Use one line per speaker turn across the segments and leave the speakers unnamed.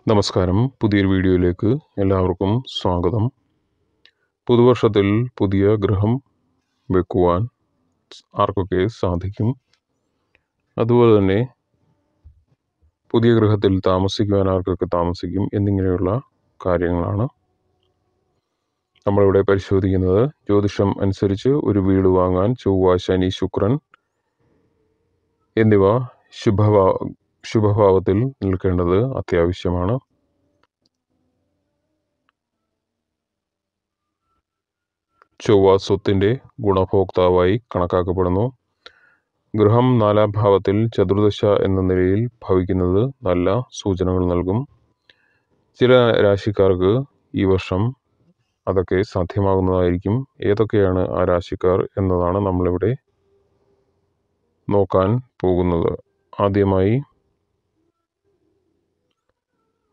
നമസ്കാരം. പുതിയൊരു വീഡിയോയിലേക്ക് എല്ലാവർക്കും സ്വാഗതം. പുതുവർഷത്തിൽ പുതിയ ഗൃഹം വെക്കുവാൻ ആർക്കൊക്കെ സാധിക്കും? അതുപോലെ തന്നെ പുതിയ ഗൃഹത്തിൽ താമസിക്കുവാൻ ആർക്കൊക്കെ താമസിക്കും എന്നിങ്ങനെയുള്ള കാര്യങ്ങളാണ് നമ്മളിവിടെ പരിശോധിക്കുന്നത്. ജ്യോതിഷം അനുസരിച്ച് ഒരു വീട് വാങ്ങാൻ ചൊവ്വ, ശനി, ശുക്രൻ എന്നിവ ശുഭഭാവത്തിൽ നിൽക്കേണ്ടത് അത്യാവശ്യമാണ്. ചൊവ്വ സ്വത്തിൻ്റെ ഗുണഭോക്താവായി കണക്കാക്കപ്പെടുന്നു. ഗൃഹം 4-ാം ഭാവത്തിൽ ചതുർദശ എന്ന നിലയിൽ ഭവിക്കുന്നത് നല്ല സൂചനകൾ നൽകും. ചില രാശിക്കാർക്ക് ഈ വർഷം അതൊക്കെ സാധ്യമാകുന്നതായിരിക്കും. ഏതൊക്കെയാണ് ആ രാശിക്കാർ എന്നതാണ് നമ്മളിവിടെ നോക്കാൻ പോകുന്നത്. ആദ്യമായി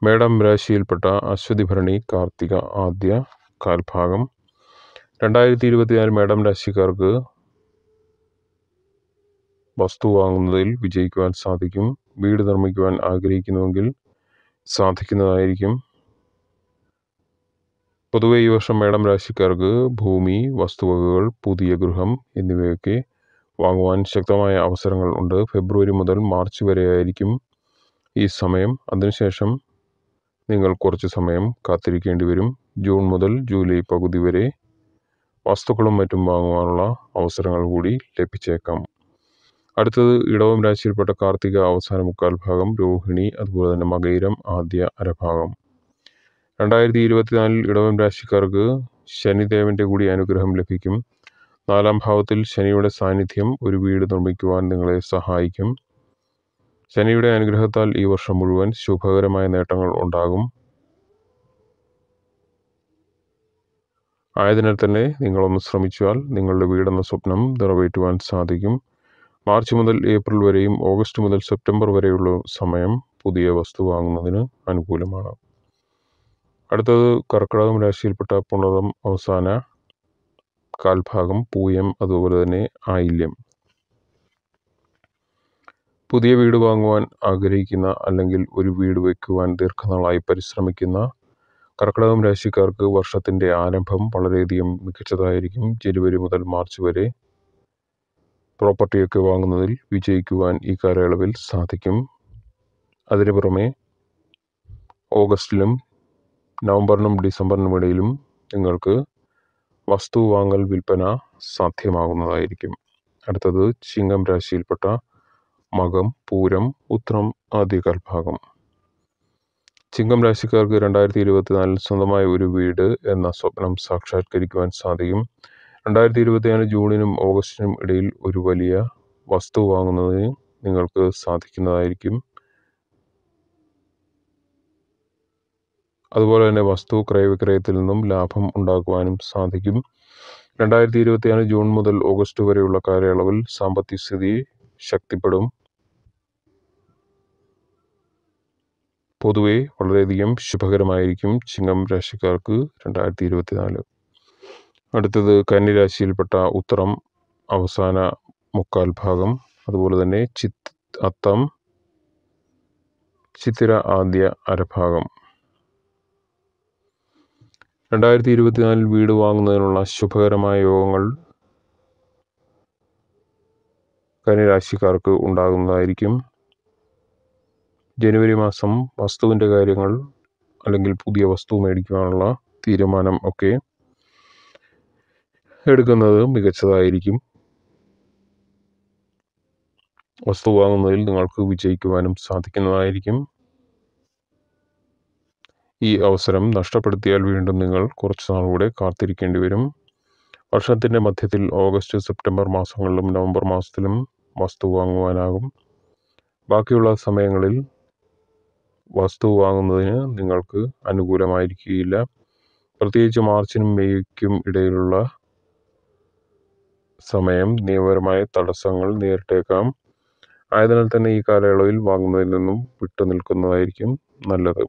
മേടം രാശിയിൽപ്പെട്ട അശ്വതി, ഭരണി, കാർത്തിക ആദ്യ കാൽഭാഗം. 2024 മേടം രാശിക്കാർക്ക് വസ്തു വാങ്ങുന്നതിൽ വിജയിക്കുവാൻ സാധിക്കും. വീട് നിർമ്മിക്കുവാൻ ആഗ്രഹിക്കുന്നുവെങ്കിൽ സാധിക്കുന്നതായിരിക്കും. പൊതുവെ ഈ വർഷം മേടം രാശിക്കാർക്ക് ഭൂമി, വസ്തുവകകൾ, പുതിയ ഗൃഹം എന്നിവയൊക്കെ വാങ്ങുവാൻ ശക്തമായ അവസരങ്ങൾ ഉണ്ട്. ഫെബ്രുവരി മുതൽ മാർച്ച് വരെയായിരിക്കും ഈ സമയം. അതിനുശേഷം നിങ്ങൾ കുറച്ച് സമയം കാത്തിരിക്കേണ്ടി വരും. ജൂൺ മുതൽ ജൂലൈ പകുതി വരെ വസ്തുക്കളും മറ്റും വാങ്ങുവാനുള്ള അവസരങ്ങൾ കൂടി ലഭിച്ചേക്കാം. അടുത്തത് ഇടവം രാശിയിൽപ്പെട്ട കാർത്തിക അവസാന മുക്കാൽ ഭാഗം, രോഹിണി, അതുപോലെ തന്നെ മകയിരം ആദ്യ അരഭാഗം. 2024 ഇടവം രാശിക്കാർക്ക് ശനിദേവന്റെ കൂടി അനുഗ്രഹം ലഭിക്കും. 4-ാം ഭാവത്തിൽ ശനിയുടെ സാന്നിധ്യം ഒരു വീട് നിർമ്മിക്കുവാൻ നിങ്ങളെ സഹായിക്കും. ശനിയുടെ അനുഗ്രഹത്താൽ ഈ വർഷം മുഴുവൻ ശുഭകരമായ നേട്ടങ്ങൾ ഉണ്ടാകും. ആയതിനാൽ തന്നെ നിങ്ങളൊന്ന് ശ്രമിച്ചാൽ നിങ്ങളുടെ വീടെന്ന സ്വപ്നം നിറവേറ്റുവാൻ സാധിക്കും. മാർച്ച് മുതൽ ഏപ്രിൽ വരെയും ഓഗസ്റ്റ് മുതൽ സെപ്റ്റംബർ വരെയുള്ള സമയം പുതിയ വസ്തു വാങ്ങുന്നതിന് അനുകൂലമാണ്. അടുത്തത് കർക്കിടകം രാശിയിൽപ്പെട്ട പുണർദം അവസാന കാൽഭാഗം, പൂയം, അതുപോലെ തന്നെ ആയില്യം. പുതിയ വീട് വാങ്ങുവാൻ ആഗ്രഹിക്കുന്ന അല്ലെങ്കിൽ ഒരു വീട് വയ്ക്കുവാൻ ദീർഘനാളായി പരിശ്രമിക്കുന്ന കർക്കിടകം രാശിക്കാർക്ക് വർഷത്തിൻ്റെ ആരംഭം വളരെയധികം മികച്ചതായിരിക്കും. ജനുവരി മുതൽ മാർച്ച് വരെ പ്രോപ്പർട്ടിയൊക്കെ വാങ്ങുന്നതിൽ വിജയിക്കുവാൻ ഈ കാലയളവിൽ സാധിക്കും. അതിനു പുറമെ ഓഗസ്റ്റിലും നവംബറിനും ഡിസംബറിനും ഇടയിലും നിങ്ങൾക്ക് വസ്തു വാങ്ങൽ വിൽപ്പന സാധ്യമാകുന്നതായിരിക്കും. അടുത്തത് ചിങ്ങം രാശിയിൽപ്പെട്ട മകം, പൂരം, ഉത്രം ആദ്യകാൽ ഭാഗം. ചിങ്ങം രാശിക്കാർക്ക് 2024 സ്വന്തമായ ഒരു വീട് എന്ന സ്വപ്നം സാക്ഷാത്കരിക്കുവാൻ സാധിക്കും. 2024 ജൂണിനും ഓഗസ്റ്റിനും ഇടയിൽ ഒരു വലിയ വസ്തു വാങ്ങുന്നതിന് നിങ്ങൾക്ക് സാധിക്കുന്നതായിരിക്കും. അതുപോലെ തന്നെ വസ്തു ക്രയവിക്രയത്തിൽ നിന്നും ലാഭം ഉണ്ടാക്കുവാനും സാധിക്കും. 2024 ജൂൺ മുതൽ ഓഗസ്റ്റ് വരെയുള്ള കാലയളവിൽ സാമ്പത്തിക സ്ഥിതി ശക്തിപ്പെടും. പൊതുവെ വളരെയധികം ശുഭകരമായിരിക്കും ചിങ്ങം രാശിക്കാർക്ക് 2024. അടുത്തത് കന്നി ഉത്തരം അവസാന മുക്കാൽ ഭാഗം, അതുപോലെ തന്നെ അത്തം, ചിത്തിര ആദ്യ അരഭാഗം. 2024 വീട് വാങ്ങുന്നതിനുള്ള ശുഭകരമായ യോഗങ്ങൾ കന്നി ഉണ്ടാകുന്നതായിരിക്കും. ജനുവരി മാസം വസ്തുവിൻ്റെ കാര്യങ്ങൾ അല്ലെങ്കിൽ പുതിയ വസ്തു മേടിക്കുവാനുള്ള തീരുമാനം ഒക്കെ എടുക്കുന്നത് മികച്ചതായിരിക്കും. വസ്തു വാങ്ങുന്നതിൽ നിങ്ങൾക്ക് വിജയിക്കുവാനും സാധിക്കുന്നതായിരിക്കും. ഈ അവസരം നഷ്ടപ്പെടുത്തിയാൽ വീണ്ടും നിങ്ങൾ കുറച്ച് നാളുകൂടെ കാത്തിരിക്കേണ്ടി വരും. വർഷത്തിൻ്റെ മധ്യത്തിൽ ഓഗസ്റ്റ്, സെപ്റ്റംബർ മാസങ്ങളിലും നവംബർ മാസത്തിലും വസ്തു വാങ്ങുവാനാകും. ബാക്കിയുള്ള സമയങ്ങളിൽ വസ്തു വാങ്ങുന്നതിന് നിങ്ങൾക്ക് അനുകൂലമായിരിക്കുകയില്ല. പ്രത്യേകിച്ച് മാർച്ചിനും മെയ്ക്കും ഇടയിലുള്ള സമയം നിയമപരമായ തടസ്സങ്ങൾ നേരിട്ടേക്കാം. ആയതിനാൽ തന്നെ ഈ കാലയളവിൽ വാങ്ങുന്നതിൽ നിന്നും വിട്ടുനിൽക്കുന്നതായിരിക്കും നല്ലത്.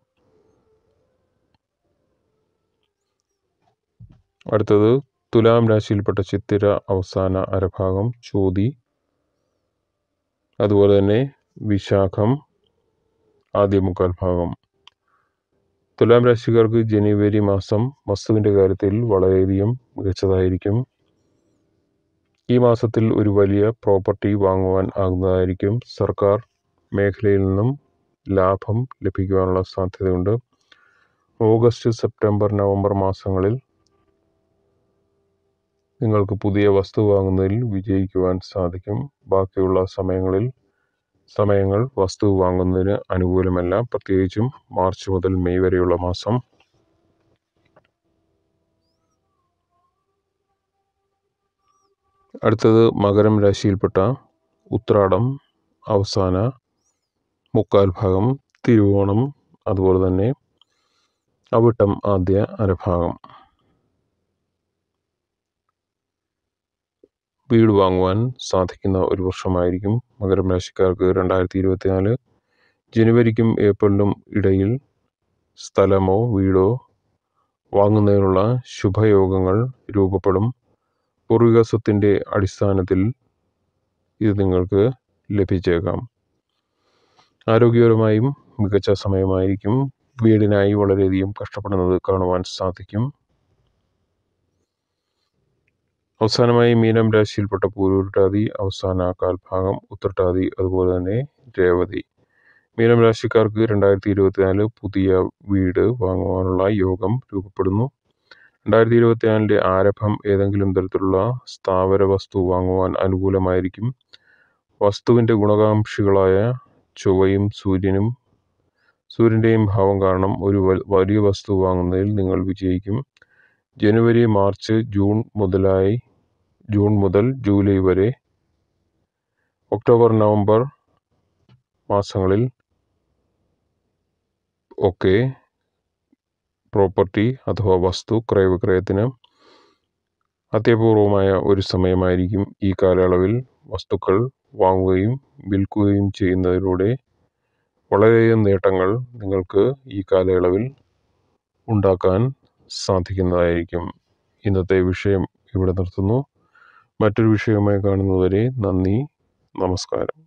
അടുത്തത് തുലാം രാശിയിൽപ്പെട്ട ചിത്തിര അവസാന അരഭാഗം, ചോതി, അതുപോലെ തന്നെ വിശാഖം ആദ്യ മുക്കാൽ ഭാഗം. തുലാം രാശിക്കാർക്ക് ജനുവരി മാസം വസ്തുവിൻ്റെ കാര്യത്തിൽ വളരെയധികം മികച്ചതായിരിക്കും. ഈ മാസത്തിൽ ഒരു വലിയ പ്രോപ്പർട്ടി വാങ്ങുവാൻ ആകുന്നതായിരിക്കും. സർക്കാർ മേഖലയിൽ നിന്നും ലാഭം ലഭിക്കുവാനുള്ള സാധ്യതയുണ്ട്. ഓഗസ്റ്റ്, സെപ്റ്റംബർ, നവംബർ മാസങ്ങളിൽ നിങ്ങൾക്ക് പുതിയ വസ്തു വാങ്ങുന്നതിൽ വിജയിക്കുവാൻ സാധിക്കും. ബാക്കിയുള്ള സമയങ്ങൾ വസ്തു വാങ്ങുന്നതിന് അനുകൂലമല്ല, പ്രത്യേകിച്ചും മാർച്ച് മുതൽ മെയ് വരെയുള്ള മാസം. അടുത്തത് മകരം രാശിയിൽപ്പെട്ട ഉത്രാടം അവസാന മുക്കാൽ ഭാഗം, തിരുവോണം, അതുപോലെ തന്നെ അവിട്ടം ആദ്യ അരഭാഗം. വീട് വാങ്ങുവാൻ സാധിക്കുന്ന ഒരു വർഷമായിരിക്കും മകരം രാശിക്കാർക്ക് 2024. ജനുവരിക്കും ഏപ്രിലിനും ഇടയിൽ സ്ഥലമോ വീടോ വാങ്ങുന്നതിനുള്ള ശുഭയോഗങ്ങൾ രൂപപ്പെടും. പൂർവിക സ്വത്തിൻ്റെ അടിസ്ഥാനത്തിൽ ഇത് നിങ്ങൾക്ക് ലഭിച്ചേക്കാം. ആരോഗ്യപരമായും മികച്ച സമയമായിരിക്കും. വീടിനായി വളരെയധികം കഷ്ടപ്പെടുന്നത് കാണുവാൻ സാധിക്കും. അവസാനമായി മീനം രാശിയിൽപ്പെട്ട പൂരുരുട്ടാതി അവസാന കാൽഭാഗം, ഉത്രട്ടാതി, അതുപോലെ തന്നെ രേവതി. മീനം രാശിക്കാർക്ക് 2024 പുതിയ വീട് വാങ്ങുവാനുള്ള യോഗം രൂപപ്പെടുന്നു. 2024 ആരംഭം ഏതെങ്കിലും തരത്തിലുള്ള സ്ഥാവര വസ്തു വാങ്ങുവാൻ അനുകൂലമായിരിക്കും. വസ്തുവിൻ്റെ ഗുണകാംക്ഷികളായ ചൊവ്വയും സൂര്യൻ്റെയും ഭാവം കാരണം ഒരു വലിയ വസ്തു വാങ്ങുന്നതിൽ നിങ്ങൾ വിജയിക്കും. ജനുവരി, മാർച്ച്, ജൂൺ മുതൽ ജൂലൈ വരെ, ഒക്ടോബർ, നവംബർ മാസങ്ങളിൽ ഒക്കെ പ്രോപ്പർട്ടി അഥവാ വസ്തു ക്രയവിക്രയത്തിന് അത്യപൂർവമായ ഒരു സമയമായിരിക്കും. ഈ കാലയളവിൽ വസ്തുക്കൾ വാങ്ങുകയും വിൽക്കുകയും ചെയ്യുന്നതിലൂടെ വളരെയധികം നേട്ടങ്ങൾ നിങ്ങൾക്ക് ഈ കാലയളവിൽ ഉണ്ടാക്കാൻ സാധിക്കുന്നതായിരിക്കും. ഇന്നത്തെ വിഷയം ഇവിടെ നിർത്തുന്നു. മറ്റൊരു വിഷയവുമായി കാണുന്നതുവരെ നന്ദി, നമസ്കാരം.